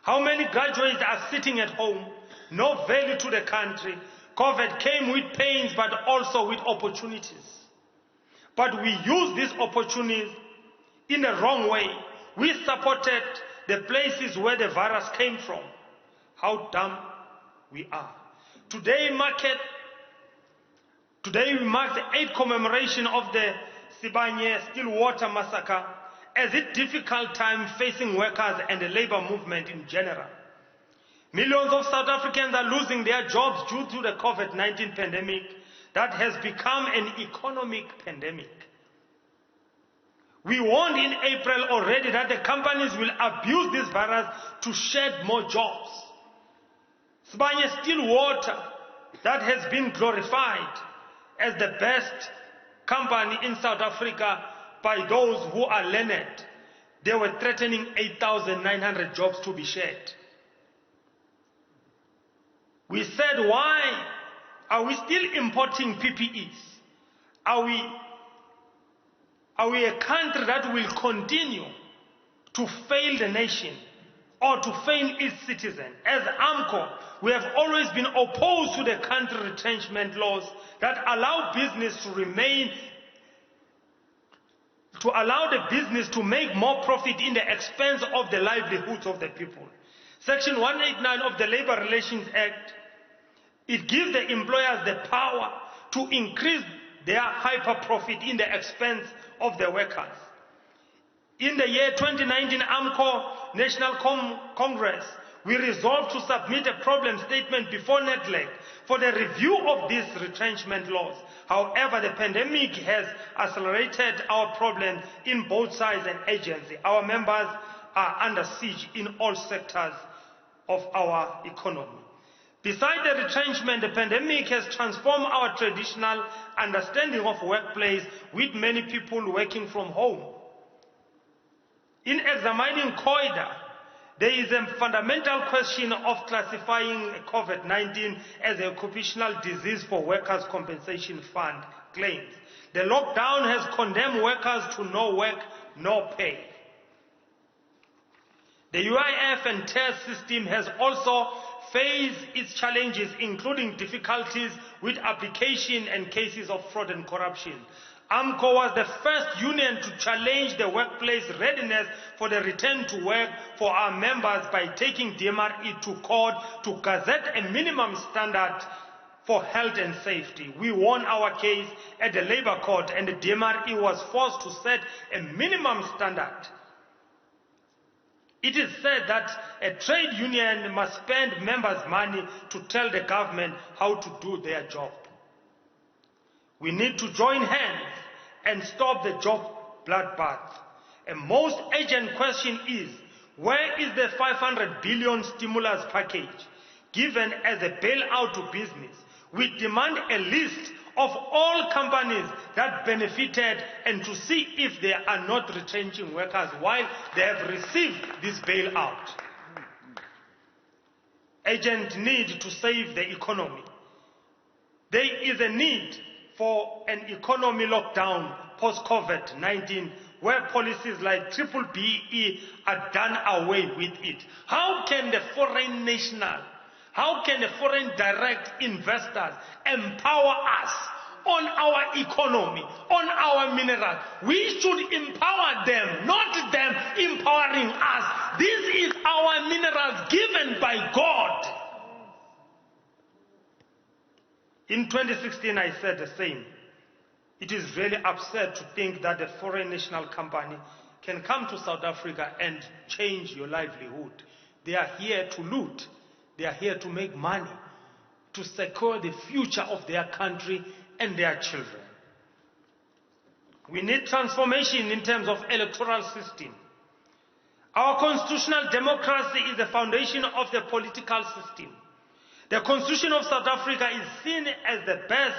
How many graduates are sitting at home, no value to the country? COVID came with pains but also with opportunities. But we used these opportunities in the wrong way. We supported the places where the virus came from. How dumb we are. Today we mark the 8th commemoration of the Sibanye Stillwater massacre as a difficult time facing workers and the labor movement in general. Millions of South Africans are losing their jobs due to the COVID-19 pandemic that has become an economic pandemic. We warned in April already that the companies will abuse this virus to shed more jobs. Sibanye Stillwater, that has been glorified as the best company in South Africa by those who are learned. They were threatening 8,900 jobs to be shed. We said, why are we still importing PPEs? Are we a country that will continue to fail the nation or to fail its citizens? As AMCO, we have always been opposed to the country retrenchment laws that allow business to make more profit in the expense of the livelihoods of the people. Section 189 of the Labor Relations Act, it gives the employers the power to increase their hyper profit in the expense of the workers. In the year 2019, AMCO National Congress, we resolved to submit a problem statement before NEDLEC for the review of these retrenchment laws. However, the pandemic has accelerated our problems in both sides and agencies. Our members are under siege in all sectors of our economy. Besides the retrenchment, the pandemic has transformed our traditional understanding of workplace, with many people working from home. In examining COIDA, there is a fundamental question of classifying COVID-19 as an occupational disease for Workers' Compensation Fund claims. The lockdown has condemned workers to no work, no pay. The UIF and TERS system has also faced its challenges, including difficulties with application and cases of fraud and corruption. AMCO was the first union to challenge the workplace readiness for the return to work for our members by taking DMRE to court to gazette a minimum standard for health and safety. We won our case at the Labour Court, and the DMRE was forced to set a minimum standard. It is said that a trade union must spend members' money to tell the government how to do their job. We need to join hands and stop the job bloodbath. A most urgent question is, where is the 500 billion stimulus package given as a bailout to business? We demand a list of all companies that benefited and to see if they are not retrenching workers while they have received this bailout. Urgent need to save the economy. There is a need for an economy lockdown post-COVID-19 where policies like BBBE are done away with it. How can the foreign direct investors empower us on our economy, on our minerals? We should empower them, not them empowering us. This is our minerals given by God. In 2016, I said the same. It is really absurd to think that a foreign national company can come to South Africa and change your livelihood. They are here to loot. They are here to make money, to secure the future of their country and their children. We need transformation in terms of electoral system. Our constitutional democracy is the foundation of the political system. The Constitution of South Africa is seen as the best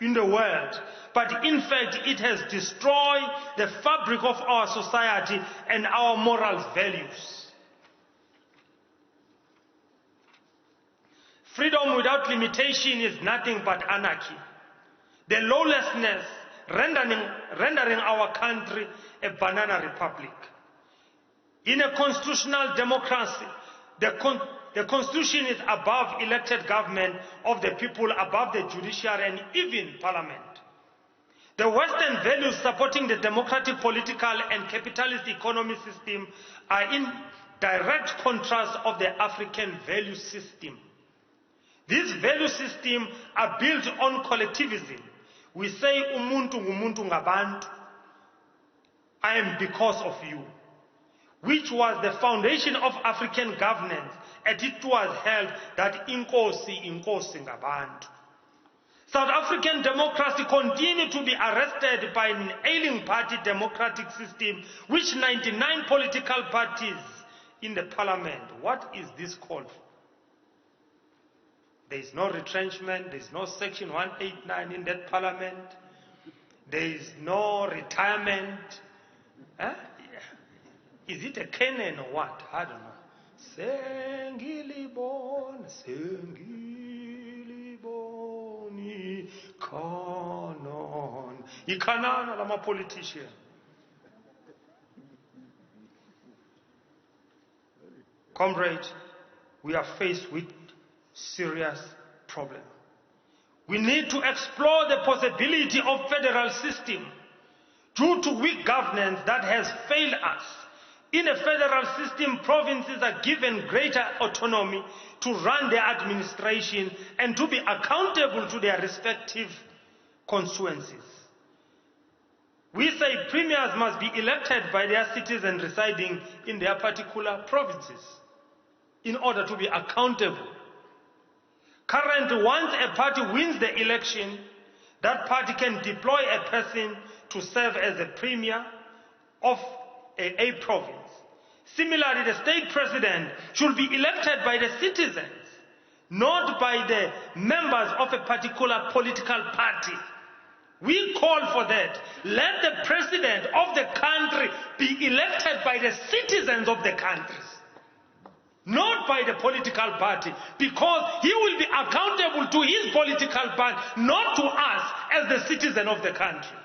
in the world, but in fact it has destroyed the fabric of our society and our moral values. Freedom without limitation is nothing but anarchy. The lawlessness rendering our country a banana republic. In a constitutional democracy, the Constitution is above elected government of the people, above the judiciary and even parliament. The Western values supporting the democratic, political and capitalist economy system are in direct contrast of the African value system. These value systems are built on collectivism. We say, umuntu ngumuntu ngabantu, I am because of you, which was the foundation of African governance, and it was held that inkosi ngabantu. South African democracy continued to be arrested by an ailing party democratic system, which 99 political parties in the parliament. What is this called? There is no retrenchment, there is no section 189 in that parliament, there is no retirement. Huh? Is it a canon or what? I don't know. Sengilibon, Sengiliboni, canon. Ikanan, I'm a politician. Comrade, we are faced with serious problem. We need to explore the possibility of federal system due to weak governance that has failed us. In a federal system, provinces are given greater autonomy to run their administration and to be accountable to their respective constituencies. We say premiers must be elected by their citizens residing in their particular provinces in order to be accountable. Currently, once a party wins the election, that party can deploy a person to serve as a premier of a province. Similarly, the state president should be elected by the citizens, not by the members of a particular political party. We call for that. Let the president of the country be elected by the citizens of the countries, not by the political party, because he will be accountable to his political party, not to us as the citizen of the country.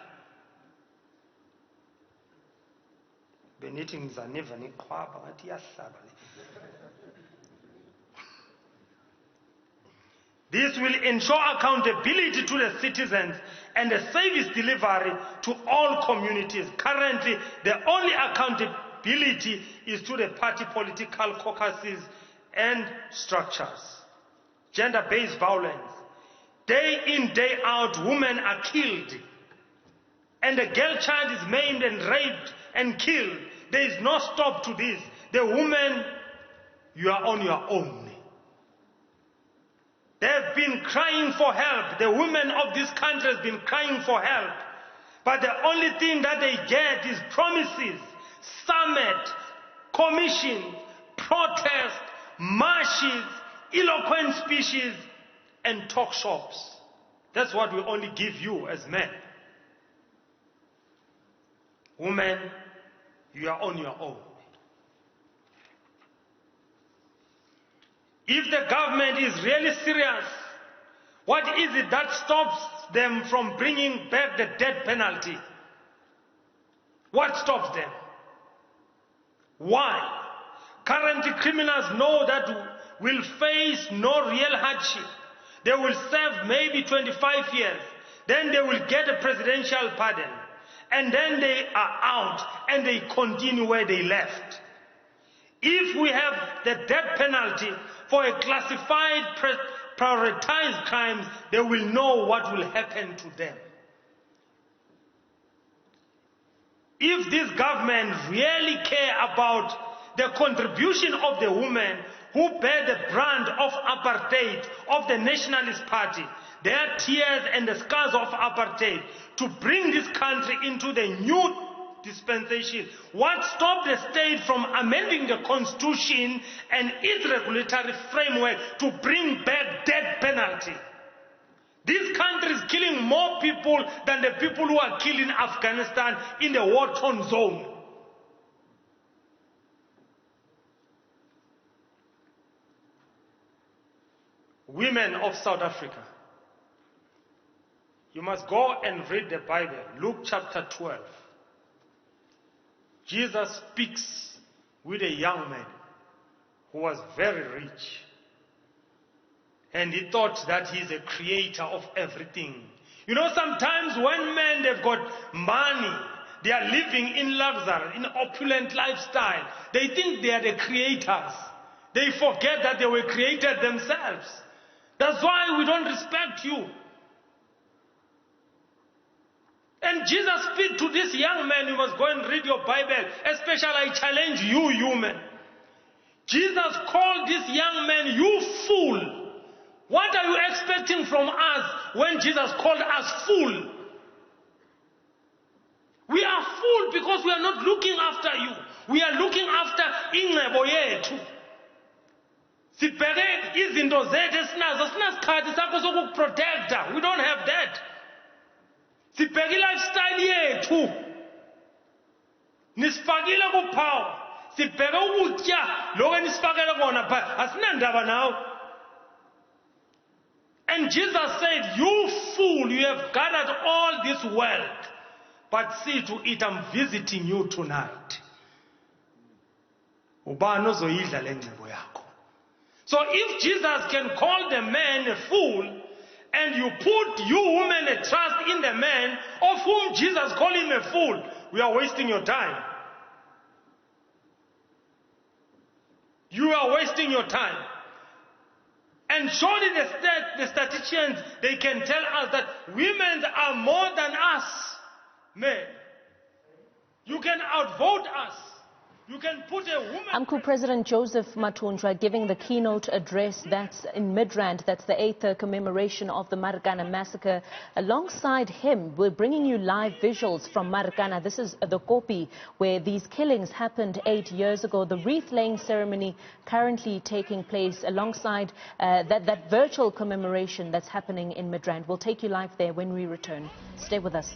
This will ensure accountability to the citizens and the service delivery to all communities. Currently, the only accountability is to the party political caucuses and structures. Gender-based violence. Day in, day out, women are killed. And a girl child is maimed and raped and killed. There is no stop to this. The woman, you are on your own. They have been crying for help. The women of this country have been crying for help. But the only thing that they get is promises, summit, commissions, protests, marches, eloquent speeches, and talk shops. That's what we only give you as men. Women, you are on your own. If the government is really serious, what is it that stops them from bringing back the death penalty? What stops them? Why? Currently, criminals know that will face no real hardship. They will serve maybe 25 years. Then they will get a presidential pardon. And then they are out and they continue where they left. If we have the death penalty for a classified, prioritized crimes, they will know what will happen to them. If this government really care about the contribution of the women who bear the brand of apartheid of the Nationalist Party, their tears and the scars of apartheid, to bring this country into the new dispensation, what stopped the state from amending the constitution and its regulatory framework to bring back death penalty? This country is killing more people than the people who are killed in Afghanistan in the war-torn zone. Women of South Africa, you must go and read the Bible, Luke chapter 12. Jesus speaks with a young man who was very rich. And he thought that he's a creator of everything. You know, sometimes when men, they've got money, they are living in luxury, in opulent lifestyle, they think they are the creators. They forget that they were created themselves. That's why we don't respect you. And Jesus speak to this young man. You must go and read your Bible. Especially I challenge you, human. Jesus called this young man, you fool. What are you expecting from us when Jesus called us fool? We are fool because we are not looking after you. We are looking after ingcebo yethu. Sibheke izinto zethu esinazo, asinasikhathi sakho sokuprotecta. We don't have that. Sibheke lifestyle yethu. Nisifakile kuphawu. Sibheke ukutya lokho enisifakele kona pha. Asinandaba nawe. And Jesus said, you fool, you have gathered all this wealth. But see to it, I'm visiting you tonight. Ubani ozoyidla le ngcebo yakho. So if Jesus can call the man a fool, and you put you women a trust in the man of whom Jesus called him a fool, we are wasting your time. You are wasting your time. And surely the statisticians, they can tell us that women are more than us, men. You can outvote us. You can put a woman... AMCU President Joseph Mathunjwa giving the keynote address that's in Midrand, that's the 8th commemoration of the Marikana massacre. Alongside him, we're bringing you live visuals from Marikana. This is the Kopi, where these killings happened 8 years ago. The wreath-laying ceremony currently taking place alongside that virtual commemoration that's happening in Midrand. We'll take you live there when we return. Stay with us.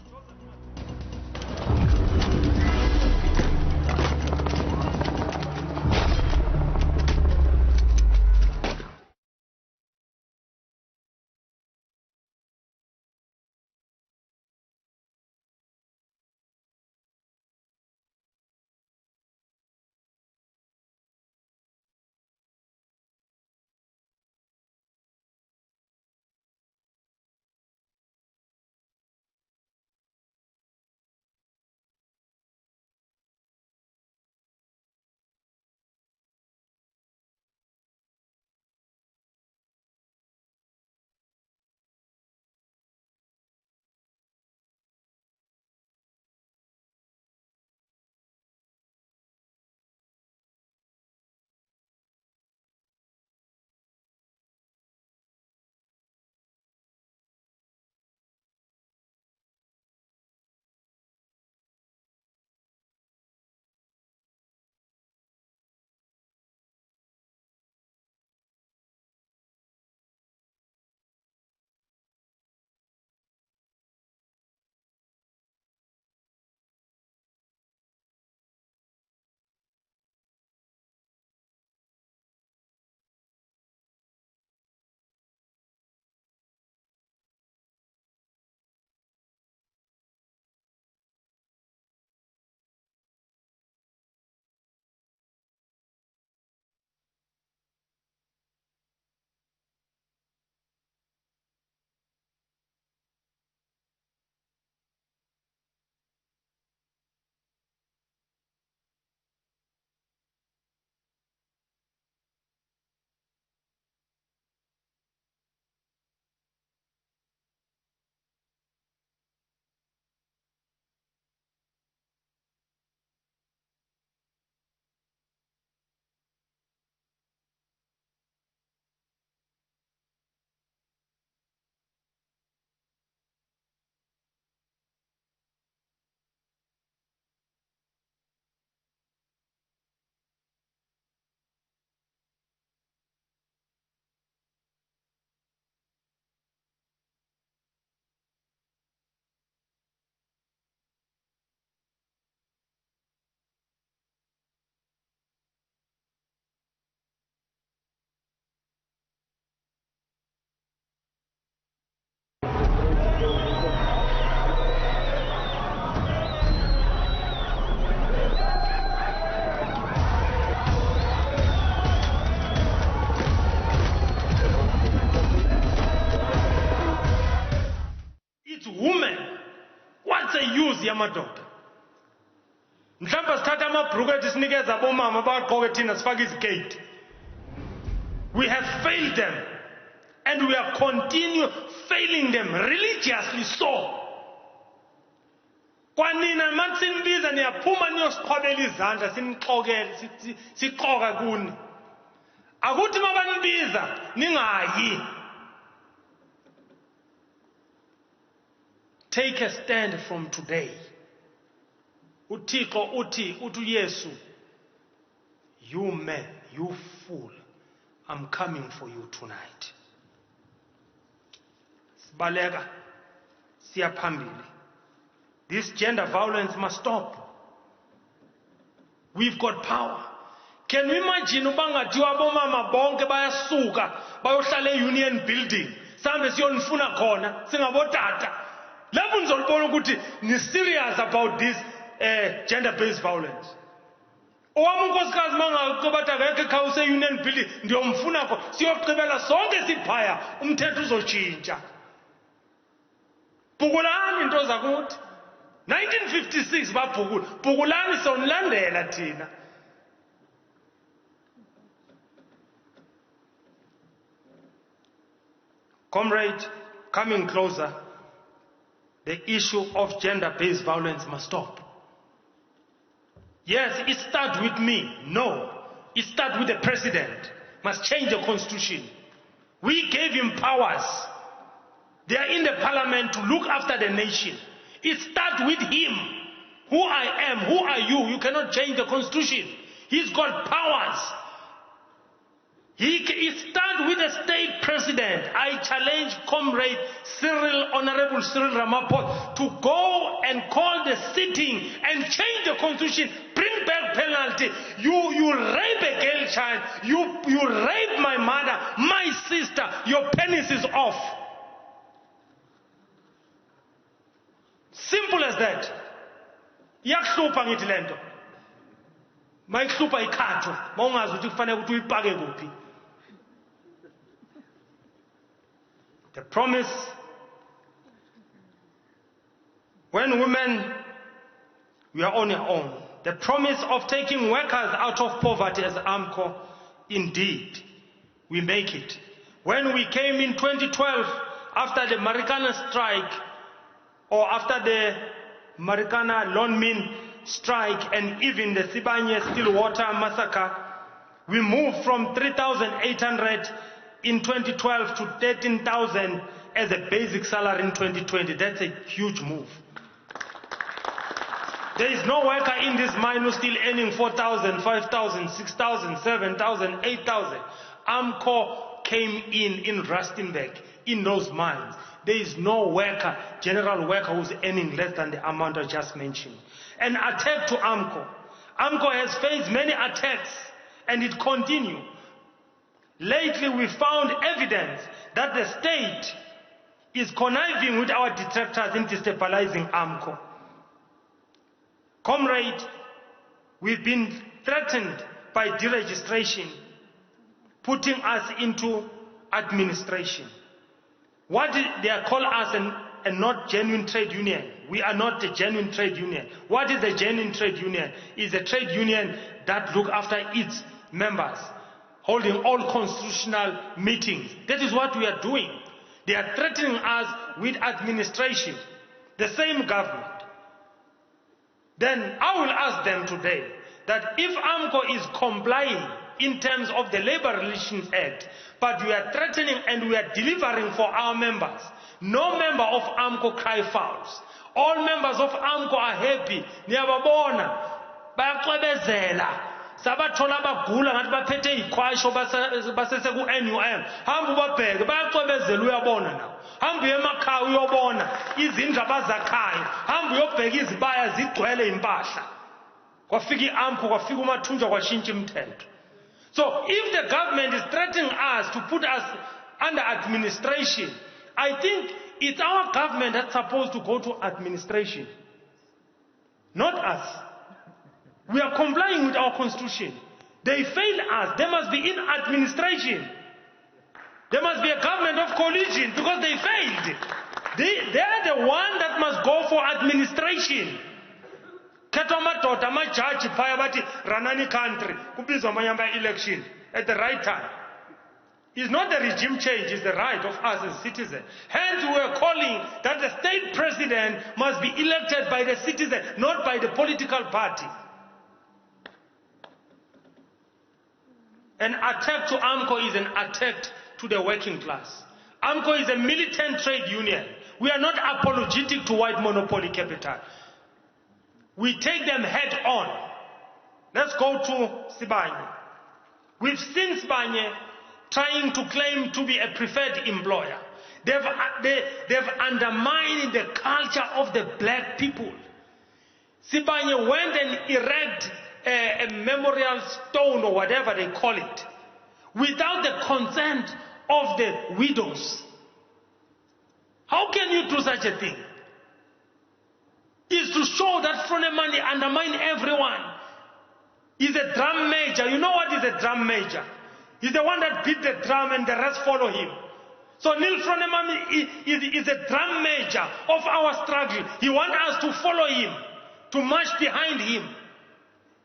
news yamadoda. Mhlawumbe sithatha amabhruku ethi sinikeza abomama baqoke thina sifake izigate. We have failed them, and we are continue failing them religiously so. Kwanina mansinbiza niyaphuma niyosiqhwabela izandla sinixokele siqoka kuni. Akuthi mabanibiza ningayi. Take a stand from today. Uthixo uthi Yesu, you man, you fool, I'm coming for you tonight. Sibaleka siyaphambili. This gender violence must stop. We've got power. Can you imagine ubangathi abomama bonke bayasuka bayohlala e-union building sambe siyonifuna khona singabotata lapho nizolibona ukuthi ni serious about this gender based violence. Owami unkosikazi mangaqobatha ngeke khawuse union building ndiyomfuna khona siyoqhibela sonke siphaya umthetho uzotshintsha. Bhukulani into zakuthi 1956 babhukula bhukulani sonlandela thina. Comrade, coming closer, the issue of gender-based violence must stop. Yes, it starts with me. No, it starts with the president. Must change the constitution. We gave him powers. They are in the parliament to look after the nation. It starts with him. Who I am, who are you? You cannot change the constitution. He's got powers. It starts with the state president. I challenge Comrade Honorable Cyril Ramaphosa to go and call the sitting and change the constitution. Bring back penalty. You rape a girl child. You rape my mother, my sister. Your penis is off. Simple as that. Yakuhlupha ngithi lento. Mayikuhlupha ikhathwa. Mawungazi ukuthi kufanele ukuthi uyipake kuphi. The promise, when women, we are on our own. The promise of taking workers out of poverty as AMCO, indeed, we make it. When we came in 2012, after the Marikana strike, or after the Marikana Lonmin strike, and even the Sibanye Stillwater massacre, we moved from 3,800 in 2012 to 13,000 as a basic salary in 2020. That's a huge move. There is no worker in this mine who's still earning 4,000, 5,000, 6,000, 7,000, 8,000. AMCO came in Rustenburg, in those mines. There is no worker, general worker, who's earning less than the amount I just mentioned. An attack to AMCO. AMCO has faced many attacks, and it continues. Lately, we found evidence that the state is conniving with our detractors in destabilizing AMCO. Comrade, we've been threatened by deregistration, putting us into administration. What did they call us a not genuine trade union? We are not a genuine trade union. What is a genuine trade union? It's a trade union that looks after its members, holding all constitutional meetings. That is what we are doing. They are threatening us with administration, the same government. Then I will ask them today that if AMCO is complying in terms of the Labour Relations Act, but we are threatening and we are delivering for our members, no member of AMCO cry fouls. All members of AMCO are happy. Niyababona, bayaxwebezela. Sabathola abagula ngathi baphethe ikhwasho basese ku NUM. Hamba ubabheke bayaxwebezela uyabona nawo. Hamba emakhaya uyobona izindlu abazakhayo. Hamba uyobheka izibaya zigcwele impahla. Kwafika iAMCO, kwafika uMathunjwa kwashintsha imithetho. So if the government is threatening us to put us under administration, I think it's our government that's supposed to go to administration, not us. We are complying with our constitution. They failed us. They must be in administration. There must be a government of coalition because they failed. They are the one that must go for administration. Katomatot, ama judge, payabati, ranani country, kubizwa mayamba election at the right time. It's not the regime change, it's the right of us as citizens. Hence we are calling that the state president must be elected by the citizen, not by the political party. An attack to AMCO is an attack to the working class. AMCO is a militant trade union. We are not apologetic to white monopoly capital. We take them head on. Let's go to Sibanye. We've seen Sibanye trying to claim to be a preferred employer. They've undermined the culture of the black people. Sibanye went and erected a memorial stone or whatever they call it without the consent of the widows. How can you do such a thing? Is to show that Fronemani undermine everyone. He's a drum major. You know what is a drum major? He's the one that beat the drum and the rest follow him. So Neil Fronemani is a drum major of our struggle. He wants us to follow him, to march behind him.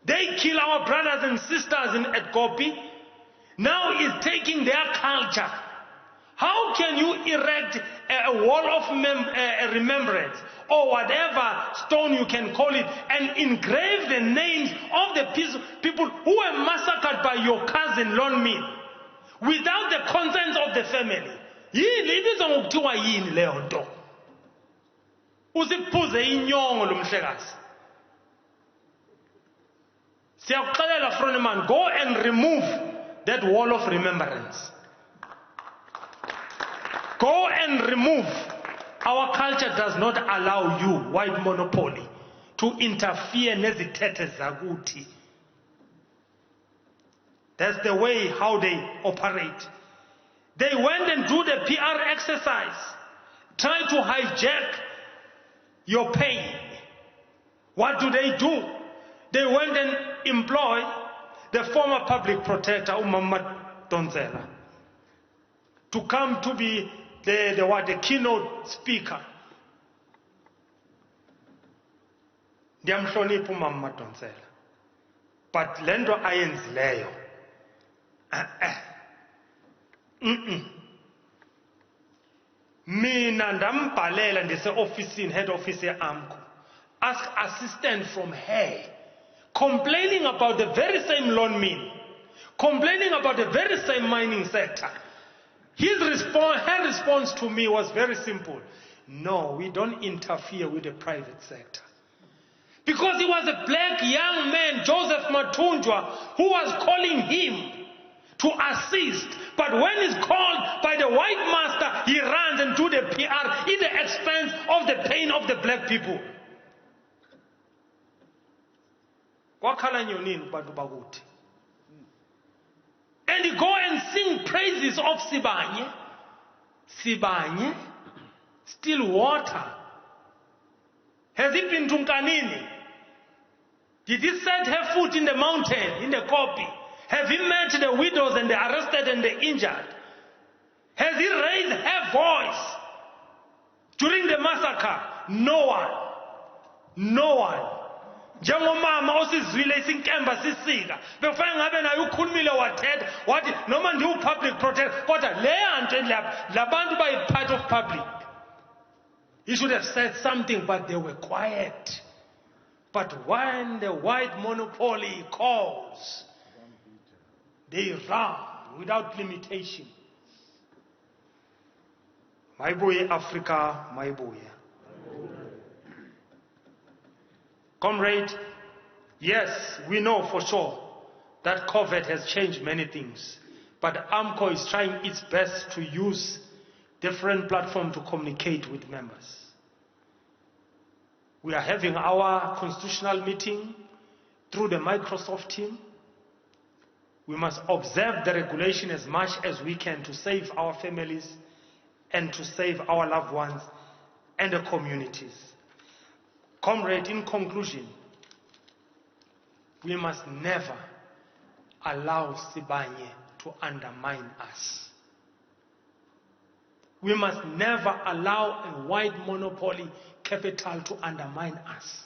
They kill our brothers and sisters at Gopi. Now he's taking their culture. How can you erect a wall of remembrance or whatever stone you can call it and engrave the names of the people who were massacred by your cousin Lonmin without the consent of the family? Yini ibizwa ngokuthiwa yini leyo nto? Usiphuze inyongo lomhlekazi. Siyakuxelela Froneman, go and remove that wall of remembrance. Go and remove. Our culture does not allow you, white monopoly, to interfere nezithethe zakuthi. That's the way how they operate. They went and do the PR exercise, try to hijack your pain. What do? They went and employed the former public protector, Umama Donzela, to come to be the keynote speaker. Ndiyamhlonipha uMama Donzela. But lento ayenzileyo. Mina ndambhalela ndise-ofisini, head office ye-AMCO. Ask assistance from her, complaining about the very same loan mean, complaining about the very same mining sector. Her response to me was very simple. No, we don't interfere with the private sector. Because he was a black young man, Joseph Mathunjwa, who was calling him to assist. But when he's called by the white master, he runs and do the PR at the expense of the pain of the black people. And he go and sing praises of Sibanye. Sibanye, still water. Has he been to Nkanini? Did he set her foot in the mountain, in the Kopi? Have he met the widows and the arrested and the injured? Has he raised her voice during the massacre? No one. No one. Njengomama osizwile isinkemba sisika befana ngabe naye ukhulumile wathetha wathi noma ndiwu public protector kodwa leya nto labantu bayi part of public. He should have said something, but they were quiet. But when the white monopoly calls, they run without limitation. Maibuye Africa, maibuye. Comrade, yes, we know for sure that COVID has changed many things, but AMCO is trying its best to use different platforms to communicate with members. We are having our constitutional meeting through the Microsoft team. We must observe the regulation as much as we can to save our families and to save our loved ones and the communities. Comrade, in conclusion, we must never allow Sibanye to undermine us. We must never allow a white monopoly capital to undermine us.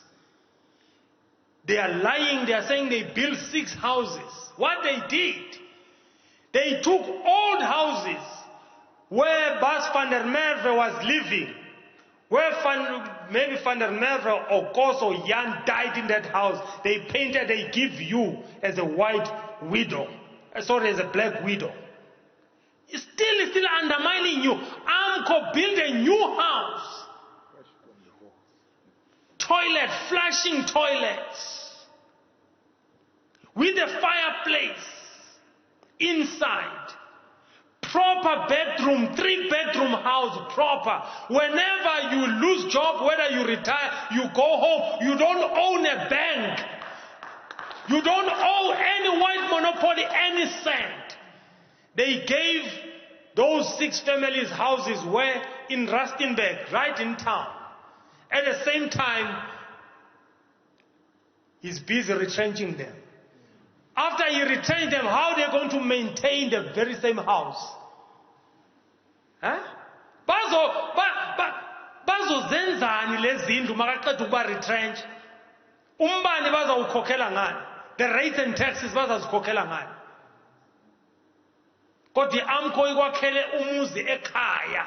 They are lying, they are saying they built 6 houses. What they did, they took old houses where Bas van der Merwe was living, where maybe van der Merwe or Kos or Jan died in that house. They painted, they give you as a white widow, sorry, as a black widow. It's still undermining you. AMCO built a new house. Toilet, flashing toilets. With a fireplace inside. Proper bedroom, 3-bedroom house, proper. Whenever you lose job, whether you retire, you go home, you don't own a bank. You don't owe any white monopoly any cent. They gave those 6 families houses where in Rustenburg, right in town. At the same time, he's busy retrenching them. After he retrenched them, how are they going to maintain the very same house? Huh? Bazozenzani lezindlu makaqeda ukuba retrench. Umbani bazawukhokhela ngani? The rates and taxes bazazikhokhela ngani? Kodwa AMCO ikwakhele umuzi ekhaya.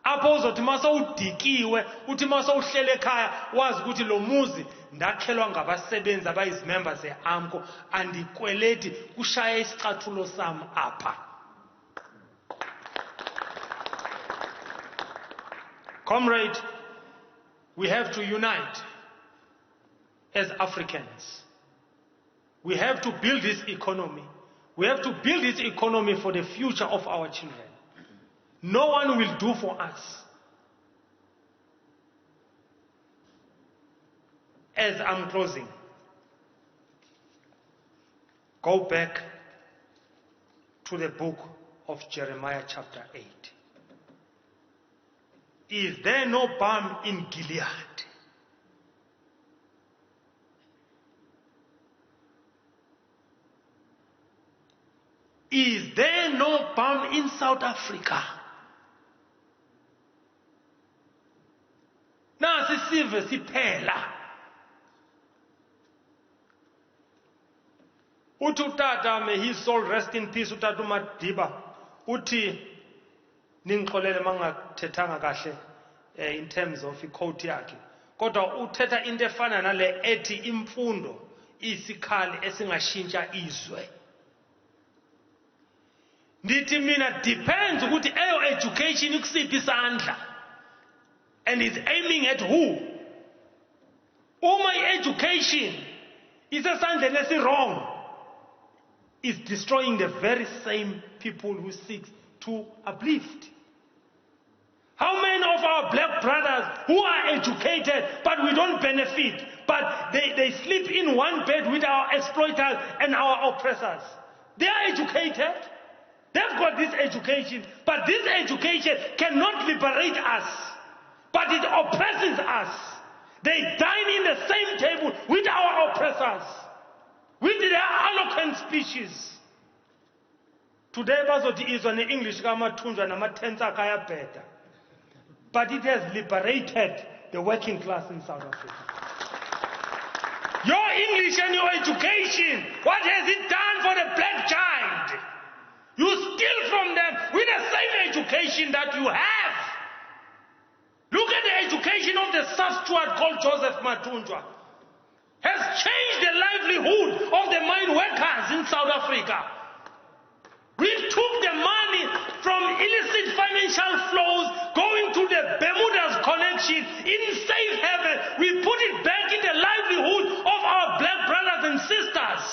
Apho uzothi mase udikiwe, uthi mase uhlele ekhaya, wazi ukuthi lo muzi ndakhelwa ngabasebenzi abayizimembers zeAMCO, andikweleti kushaya isicathulo sami apha. Comrade, we have to unite as Africans. We have to build this economy. We have to build this economy for the future of our children. No one will do for us. As I'm closing, go back to the book of Jeremiah chapter 8. Is there no balm in Gilead? Is there no balm in South Africa? Nasi sive siphela. Uthi utata, may his soul rest in peace, utata uMadiba, uthi ningixolele mangathethanga kahle in terms of iquote yakhe. Kodwa uthetha into efana nale ethi imfundo isikhali esingashintsha izwe. Ndithi mina depends ukuthi eyo education ikusiphi isandla. And it's aiming at who? My education is esandleni esirong. Is destroying the very same people who seek to uplift. How many of our black brothers who are educated but we don't benefit, but they sleep in one bed with our exploiters and our oppressors? They are educated. They've got this education, but this education cannot liberate us, but it oppresses us. They dine in the same table with our oppressors, with their eloquent speeches. Today, bazothi izwa ne-English kaMathunjwa namatensa kaya better. But it has liberated the working class in South Africa. Your English and your education, what has it done for the black child? You steal from them with the same education that you have. Look at the education of the sub-steward called Joseph Mathunjwa. Has changed the livelihood of the mine workers in South Africa. We took the money from illicit financial flows going to the Bermudas connection in safe haven. We put it back in the livelihood of our black brothers and sisters.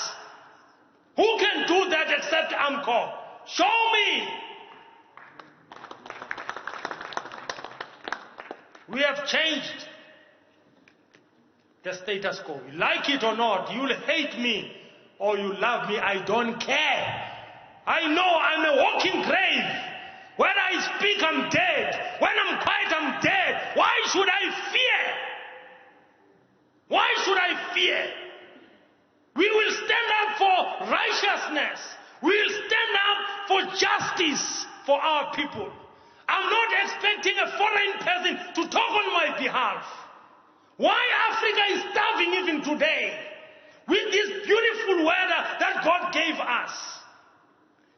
Who can do that except AMCO? Show me. We have changed the status quo. You like it or not, you'll hate me or you love me, I don't care. I know I'm a walking grave. When I speak, I'm dead. When I'm quiet, I'm dead. Why should I fear? Why should I fear? We will stand up for righteousness. We will stand up for justice for our people. I'm not expecting a foreign person to talk on my behalf. Why Africa is starving even today with this beautiful weather that God gave us.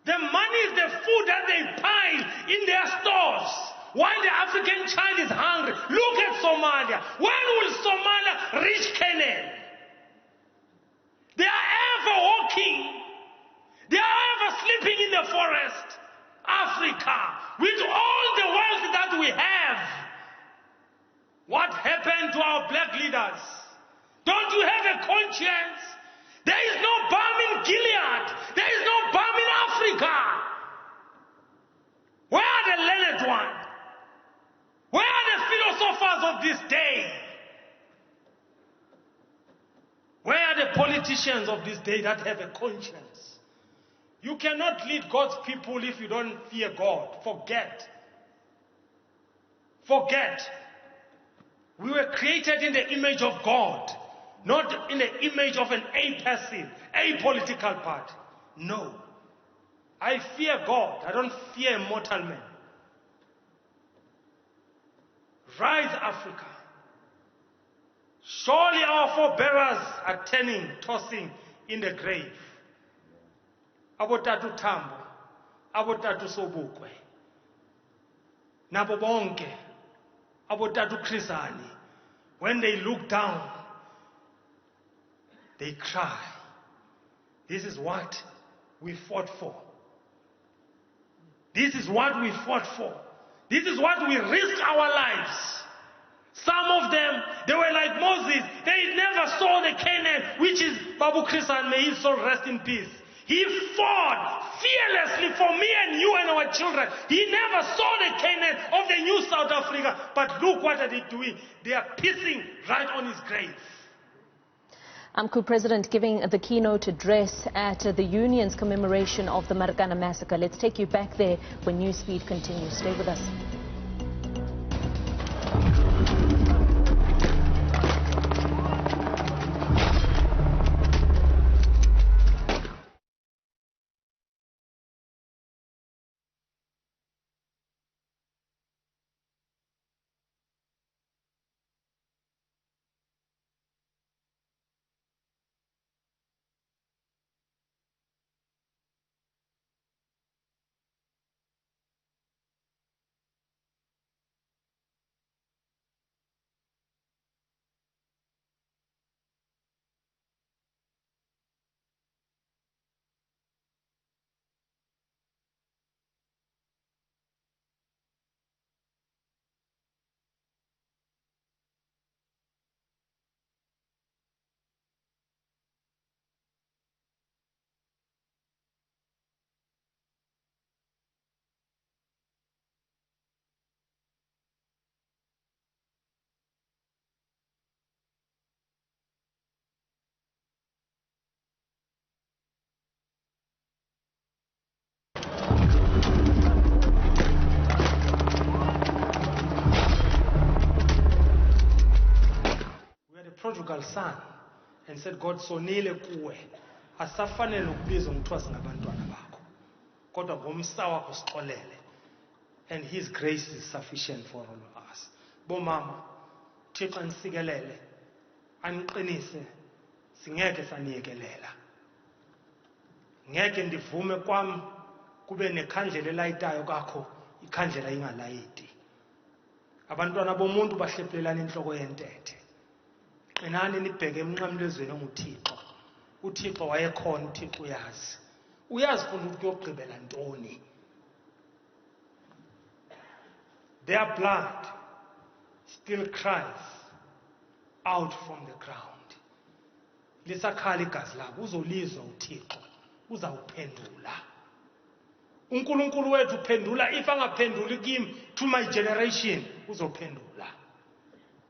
The money is the food that they pile in their stores while the African child is hungry. Look at Somalia. When will Somalia reach Canaan? They are ever walking. They are ever sleeping in the forest. Africa, with all the wealth that we have. What happened to our black leaders? Don't you have a conscience? There is no balm in Gilead. There is no balm in Africa. Where are the learned ones? Where are the philosophers of this day? Where are the politicians of this day that have a conscience? You cannot lead God's people if you don't fear God. Forget. Forget. We were created in the image of God, not in the image of an person, a political party. No. I fear God. I don't fear a mortal man. Rise, Africa. Surely our forebearers are turning, tossing in the grave. Abotatu Tambo, Abotatu Sobukwe, Nabo Bonke, Abotatu Krisani. When they look down, they cry. This is what we fought for. This is what we fought for. This is what we risked our lives. Some of them, they were like Moses. They never saw the Canaan, which is Babu Krisan, may his soul rest in peace. He fought fearlessly for me and you and our children. He never saw the Canaan of the new South Africa. But look what are they doing. They are pissing right on his grave. AMCU President giving the keynote address at the union's commemoration of the Marikana massacre. Let's take you back there when Newsfeed continues. Stay with us. Prodigal son and said, God sonile kuwe asafanele ukubizwa ngithiwa singabantwana bakho kodwa ngomsa wakho sixolele, and his grace is sufficient for all of us. Bomama Thixo anisikelele aniqinise, singeke saniyekelela. Ngeke ndivume kwami kube nekhandlela elayitayo kakho ikhandlela ingalayiti. Abantwana bomuntu bahlephulelana inhloko yentethe. Qinani nibheke emnqamlezweni onguThixo. uThixo wayekhona, uThixo uyazi. Uyazi futhi ukuthi uyogqibela ntoni. Their blood still cries out from the ground. Lisakhala igazi labo, uzolizwa uThixo, uzawuphendula. uNkulunkulu wethu uphendula, if angaphenduli kimi to my generation uzophendula.